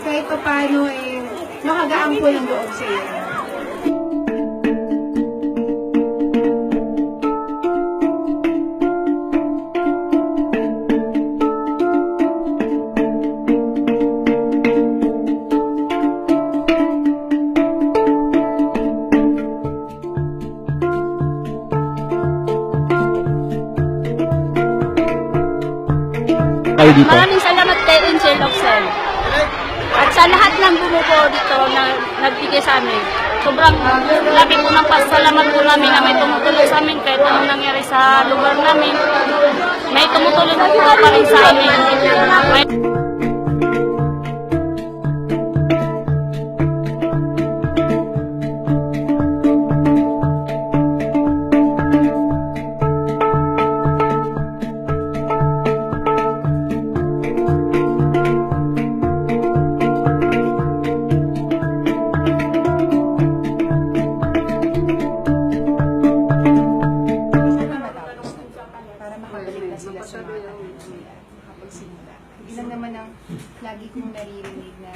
kahit pa paano makagaan po ng loob sa iyo. Maraming salamat kay Angel Oxel. At sa lahat ng bumubuo dito na nagbigay sa amin. Sobrang laki po ng pasalamat po namin na may tumutulong sa amin kahit anong nangyari sa lugar namin. May tumutulong po pa rin sa amin. Para makabalik na sila sa mga nakapagsimula. Hindi lang naman ang lagi kong naririnig na